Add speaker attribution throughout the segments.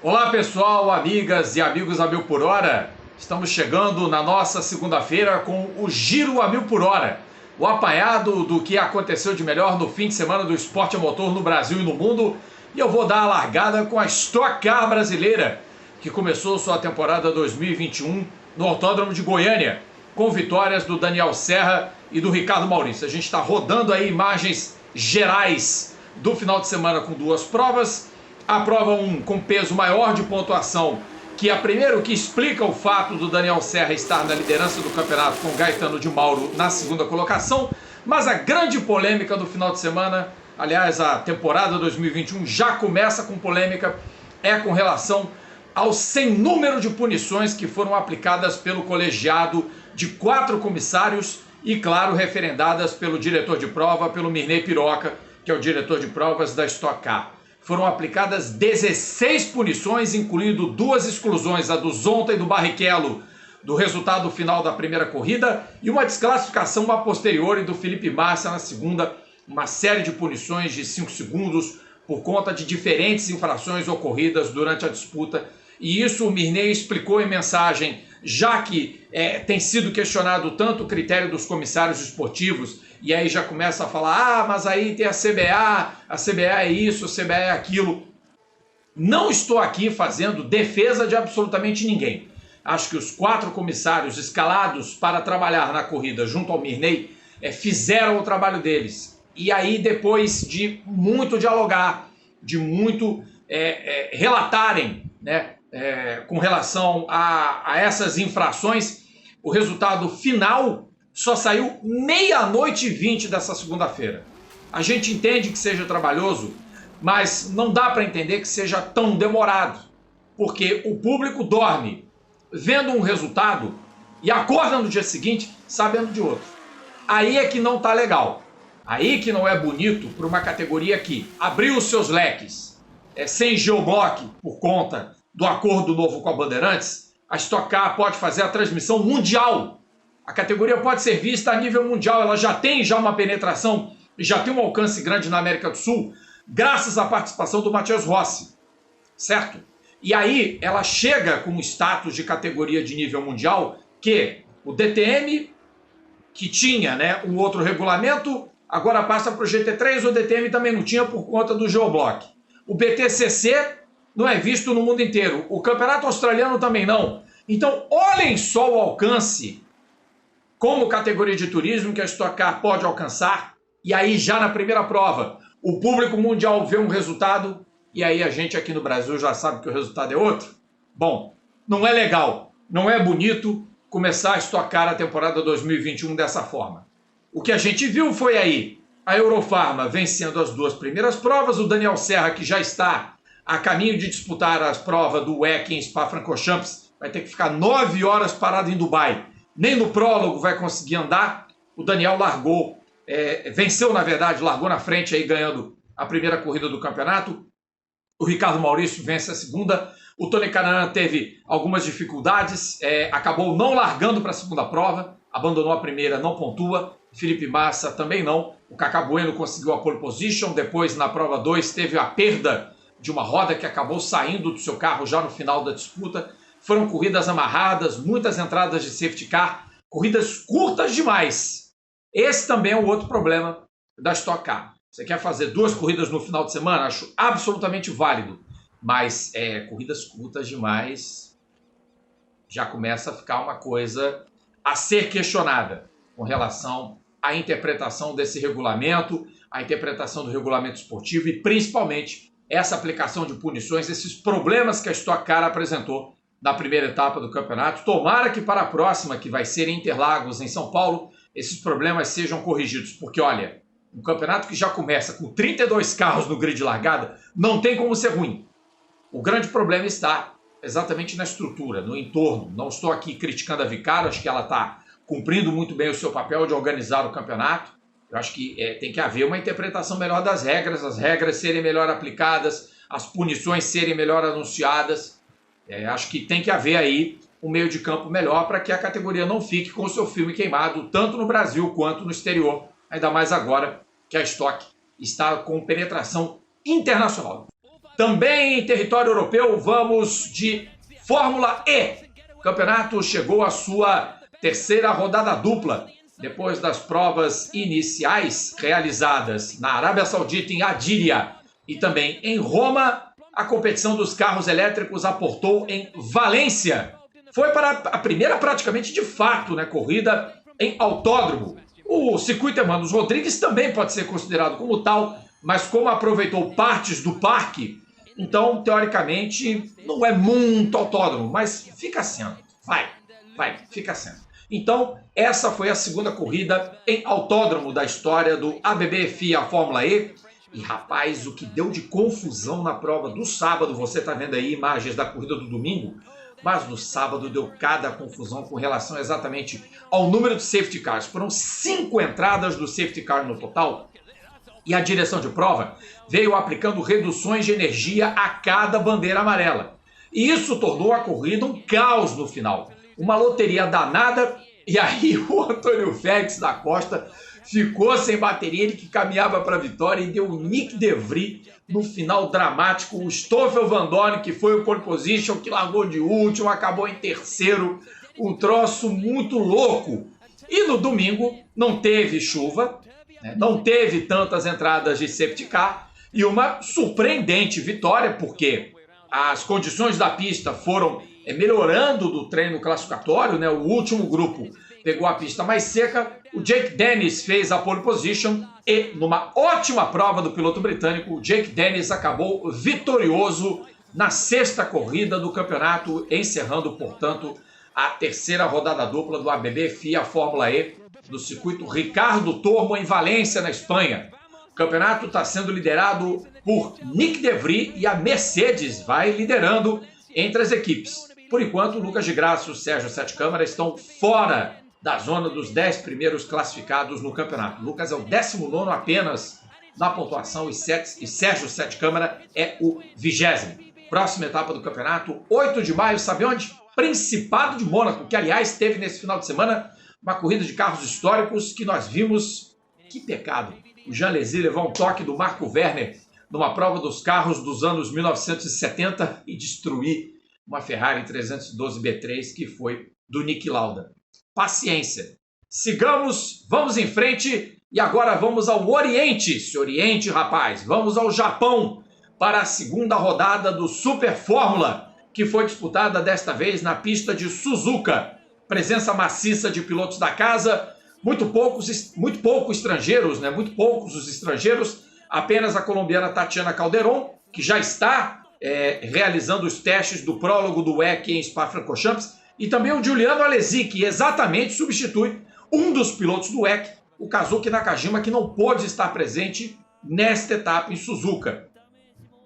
Speaker 1: Olá pessoal, amigas e amigos a mil por hora. Estamos chegando na nossa segunda-feira com o Giro a Mil por Hora, o apanhado do que aconteceu de melhor no fim de semana do esporte a motor no Brasil e no mundo. E eu vou dar a largada com a Stock Car brasileira, que começou sua temporada 2021 no Autódromo de Goiânia, com vitórias do Daniel Serra e do Ricardo Maurício. A gente está rodando aí imagens gerais do final de semana com duas provas. A prova 1 com peso maior de pontuação, que é a primeira que explica o fato do Daniel Serra estar na liderança do campeonato com Gaetano de Mauro na segunda colocação. Mas a grande polêmica do final de semana, aliás, a temporada 2021 já começa com polêmica, é com relação ao sem número de punições que foram aplicadas pelo colegiado de 4 comissários e, claro, referendadas pelo diretor de prova, pelo Mirnei Piroca, que é o diretor de provas da Stock Car. Foram aplicadas 16 punições, incluindo 2 exclusões, a do Zonta e do Barrichello, do resultado final da primeira corrida, e uma desclassificação a posteriori do Felipe Massa na segunda, uma série de punições de 5 segundos por conta de diferentes infrações ocorridas durante a disputa. E isso o Mirnei explicou em mensagem, já que tem sido questionado tanto o critério dos comissários esportivos, e aí já começa a falar, mas aí tem a CBA é isso, a CBA é aquilo. Não estou aqui fazendo defesa de absolutamente ninguém. Acho que os 4 comissários escalados para trabalhar na corrida junto ao Mirnei fizeram o trabalho deles. E aí, depois de muito dialogar, de muito relatarem, né, com relação a essas infrações, o resultado final só saiu 00:20 dessa segunda-feira. A gente entende que seja trabalhoso, mas não dá para entender que seja tão demorado, porque o público dorme vendo um resultado e acorda no dia seguinte sabendo de outro. Aí é que não tá legal. Aí que não é bonito para uma categoria que abriu os seus leques sem geoblock por conta do acordo novo com a Bandeirantes. A Stock Car pode fazer a transmissão mundial. A categoria pode ser vista a nível mundial, ela já tem uma penetração e já tem um alcance grande na América do Sul, graças à participação do Matheus Rossi, certo? E aí ela chega com o status de categoria de nível mundial que o DTM, que tinha, né, um outro regulamento, agora passa para o GT3, o DTM também não tinha por conta do geoblock. O BTCC não é visto no mundo inteiro, o campeonato australiano também não. Então olhem só o alcance como categoria de turismo que a Stock Car pode alcançar, e aí já na primeira prova, o público mundial vê um resultado, e aí a gente aqui no Brasil já sabe que o resultado é outro. Bom, não é legal, não é bonito começar a Stock Car a temporada 2021 dessa forma. O que a gente viu foi aí a Eurofarma vencendo as 2 primeiras provas, o Daniel Serra, que já está a caminho de disputar as provas do WEC em Spa-Francorchamps, vai ter que ficar 9 horas parado em Dubai. Nem no prólogo vai conseguir andar. O Daniel largou, venceu na verdade, largou na frente aí ganhando a primeira corrida do campeonato. O Ricardo Maurício vence a segunda. O Tony Kanaan teve algumas dificuldades, acabou não largando para a segunda prova, abandonou a primeira, não pontua. Felipe Massa também não. O Kaká Bueno conseguiu a pole position, depois na prova 2 teve a perda de uma roda que acabou saindo do seu carro já no final da disputa. Foram corridas amarradas, muitas entradas de safety car, corridas curtas demais. Esse também é um outro problema da Stock Car. Você quer fazer 2 corridas no final de semana? Acho absolutamente válido. Mas corridas curtas demais já começa a ficar uma coisa a ser questionada com relação à interpretação desse regulamento, à interpretação do regulamento esportivo e principalmente essa aplicação de punições, esses problemas que a Stock Car apresentou na primeira etapa do campeonato. Tomara que para a próxima, que vai ser em Interlagos, em São Paulo, esses problemas sejam corrigidos. Porque, olha, um campeonato que já começa com 32 carros no grid de largada, não tem como ser ruim. O grande problema está exatamente na estrutura, no entorno. Não estou aqui criticando a Vicaro, acho que ela está cumprindo muito bem o seu papel de organizar o campeonato. Eu acho que tem que haver uma interpretação melhor das regras, as regras serem melhor aplicadas, as punições serem melhor anunciadas. Acho que tem que haver aí um meio de campo melhor para que a categoria não fique com o seu filme queimado, tanto no Brasil quanto no exterior, ainda mais agora que a Stock está com penetração internacional. Também em território europeu, vamos de Fórmula E. O campeonato chegou à sua terceira rodada dupla, depois das provas iniciais realizadas na Arábia Saudita, em Adília, e também em Roma. A competição dos carros elétricos aportou em Valência. Foi para a primeira, praticamente de fato, né, corrida em autódromo. O circuito Hermanos Rodrigues também pode ser considerado como tal, mas como aproveitou partes do parque, então, teoricamente, não é muito autódromo, mas fica sendo. Fica sendo. Então, essa foi a segunda corrida em autódromo da história do ABB FIA Fórmula E. E, rapaz, o que deu de confusão na prova do sábado, você está vendo aí imagens da corrida do domingo, mas no sábado deu cada confusão com relação exatamente ao número de safety cars. Foram 5 entradas do safety car no total, e a direção de prova veio aplicando reduções de energia a cada bandeira amarela. E isso tornou a corrida um caos no final. Uma loteria danada, e aí o Antônio Félix da Costa ficou sem bateria, ele que caminhava para a vitória, e deu o Nick De Vries no final dramático. O Stoffel Vandoorne, que foi o pole position, que largou de último, acabou em terceiro. Um troço muito louco. E no domingo não teve chuva, né? Não teve tantas entradas de safety car, e uma surpreendente vitória, porque as condições da pista foram melhorando do treino classificatório, né? O último grupo pegou a pista mais seca, o Jake Dennis fez a pole position e, numa ótima prova do piloto britânico, o Jake Dennis acabou vitorioso na sexta corrida do campeonato, encerrando, portanto, a terceira rodada dupla do ABB FIA Fórmula E do circuito Ricardo Tormo, em Valência, na Espanha. O campeonato está sendo liderado por Nick De Vries e a Mercedes vai liderando entre as equipes. Por enquanto, Lucas de Graça e o Sérgio Sete Câmara estão fora da zona dos 10 primeiros classificados no campeonato. Lucas é o 19º apenas na pontuação e Sérgio Sete Câmara é o 20º. Próxima etapa do campeonato, 8 de maio, sabe onde? Principado de Mônaco, que aliás teve nesse final de semana uma corrida de carros históricos que nós vimos. Que pecado! O Jean Alesi levou um toque do Marco Werner numa prova dos carros dos anos 1970 e destruir uma Ferrari 312 B3 que foi do Niki Lauda. Paciência. Sigamos, vamos em frente e agora vamos ao Oriente. Se Oriente, rapaz, vamos ao Japão para a segunda rodada do Super Fórmula, que foi disputada desta vez na pista de Suzuka. Presença maciça de pilotos da casa, muito poucos estrangeiros, né? Muito poucos os estrangeiros, apenas a colombiana Tatiana Calderón, que já está realizando os testes do prólogo do WEC em Spa-Francorchamps, e também o Giuliano Alesi, que exatamente substitui um dos pilotos do WEC, o Kazuki Nakajima, que não pôde estar presente nesta etapa em Suzuka.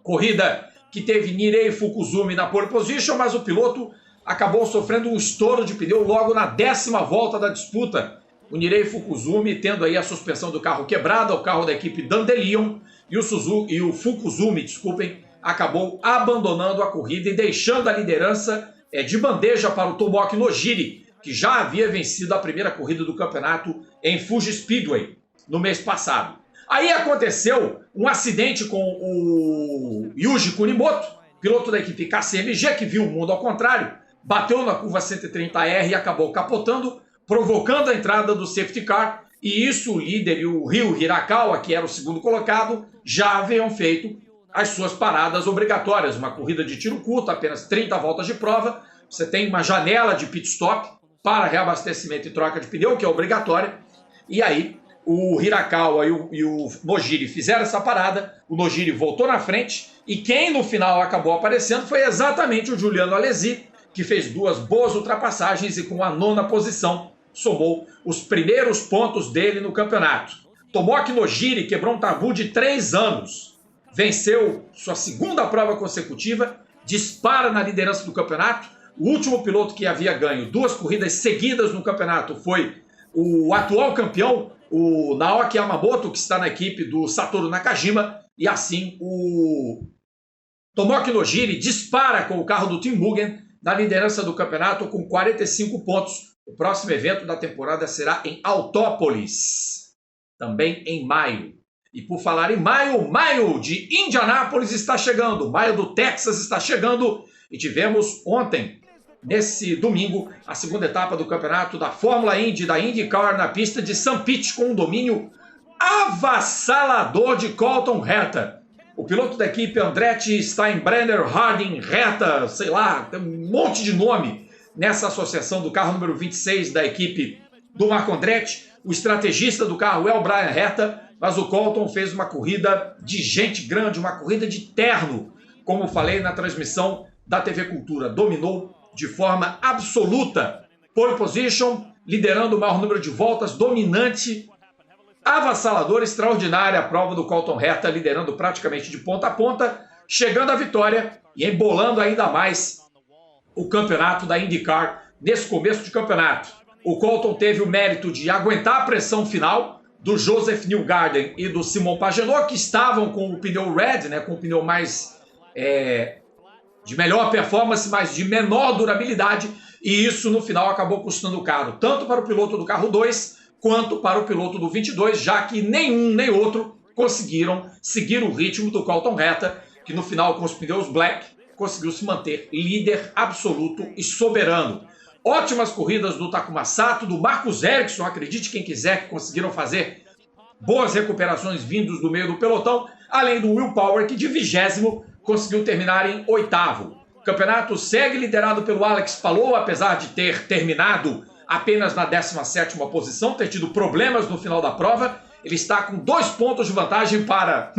Speaker 1: Corrida que teve Nirei Fukuzumi na pole position, mas o piloto acabou sofrendo um estouro de pneu logo na 10ª volta da disputa. O Nirei Fukuzumi tendo aí a suspensão do carro quebrada, o carro da equipe Dandelion, e o Fukuzumi, desculpem, acabou abandonando a corrida e deixando a liderança de bandeja para o Tomoki Nojiri, que já havia vencido a primeira corrida do campeonato em Fuji Speedway no mês passado. Aí aconteceu um acidente com o Yuji Kunimoto, piloto da equipe KCMG, que viu o mundo ao contrário, bateu na curva 130R e acabou capotando, provocando a entrada do safety car, e isso o líder e o Ryu Hirakawa, que era o segundo colocado, já haviam feito as suas paradas obrigatórias. Uma corrida de tiro curto, apenas 30 voltas de prova, você tem uma janela de pit stop para reabastecimento e troca de pneu, que é obrigatória, e aí o Hirakawa e o Nojiri fizeram essa parada, o Nojiri voltou na frente, e quem no final acabou aparecendo foi exatamente o Giuliano Alesi, que fez 2 boas ultrapassagens e com a 9ª posição somou os primeiros pontos dele no campeonato. Tomoki Nojiri quebrou um tabu de 3 anos, venceu sua segunda prova consecutiva, dispara na liderança do campeonato. O último piloto que havia ganho 2 corridas seguidas no campeonato foi o atual campeão, o Naoki Yamamoto, que está na equipe do Satoru Nakajima, e assim o Tomoki Nojiri dispara com o carro do Tim Mugen na liderança do campeonato com 45 pontos. O próximo evento da temporada será em Autópolis, também em maio. E por falar em maio, maio de Indianápolis está chegando, maio do Texas está chegando e tivemos ontem, nesse domingo, a segunda etapa do campeonato da Fórmula Indy, da IndyCar na pista de St. Pete com um domínio avassalador de Colton Herta. O piloto da equipe Andretti Steinbrenner Harding Herta, sei lá, tem um monte de nome nessa associação do carro número 26 da equipe do Marco Andretti. O estrategista do carro é o Brian Herta, mas o Colton fez uma corrida de gente grande, uma corrida de terno, como falei na transmissão da TV Cultura. Dominou de forma absoluta, pole position, liderando o maior número de voltas, dominante, avassalador, extraordinária a prova do Colton Herta, liderando praticamente de ponta a ponta, chegando à vitória e embolando ainda mais o campeonato da IndyCar nesse começo de campeonato. O Colton teve o mérito de aguentar a pressão final do Joseph Newgarden e do Simon Pagenaud, que estavam com o pneu red, né, com o pneu mais de melhor performance, mas de menor durabilidade, e isso no final acabou custando caro, tanto para o piloto do carro 2, quanto para o piloto do 22, já que nenhum nem outro conseguiram seguir o ritmo do Colton Herta, que no final com os pneus black conseguiu se manter líder absoluto e soberano. Ótimas corridas do Takuma Sato, do Marcus Ericsson, acredite quem quiser, que conseguiram fazer boas recuperações vindos do meio do pelotão, além do Will Power, que de 20º conseguiu terminar em 8º. O campeonato segue liderado pelo Alex Palou, apesar de ter terminado apenas na 17ª posição, ter tido problemas no final da prova. Ele está com 2 pontos de vantagem para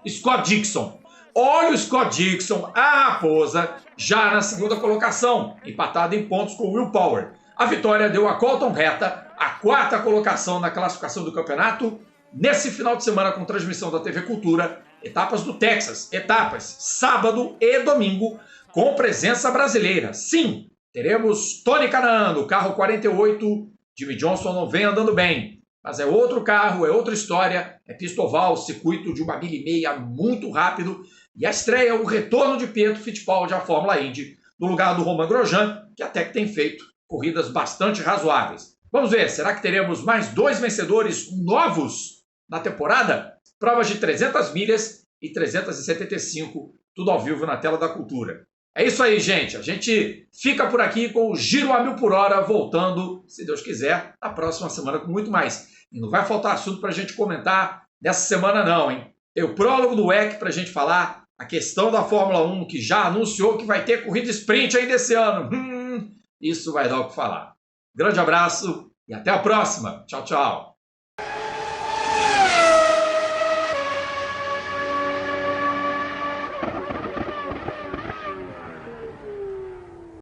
Speaker 1: Scott Dixon. Olha o Scott Dixon, a raposa, já na segunda colocação, empatado em pontos com o Will Power. A vitória deu a Colton Herta a 4ª colocação na classificação do campeonato. Nesse final de semana, com transmissão da TV Cultura, etapas do Texas, etapas sábado e domingo, com presença brasileira. Sim, teremos Tony Kanaan, o carro 48, Jimmy Johnson não vem andando bem, mas é outro carro, é outra história, é pista oval, circuito de 1,5 milha muito rápido, e a estreia, o retorno de Pietro Fittipaldi à Fórmula Indy, no lugar do Romain Grosjean, que até que tem feito corridas bastante razoáveis. Vamos ver, será que teremos mais 2 vencedores novos na temporada? Provas de 300 milhas e 375, tudo ao vivo na tela da Cultura. É isso aí, gente. A gente fica por aqui com o Giro a 1000 por hora, voltando, se Deus quiser, na próxima semana com muito mais. E não vai faltar assunto para a gente comentar nessa semana não, hein? Tem o prólogo do WEC para a gente falar, a questão da Fórmula 1, que já anunciou que vai ter corrida sprint ainda esse ano. Isso vai dar o que falar. Grande abraço e até a próxima. Tchau, tchau.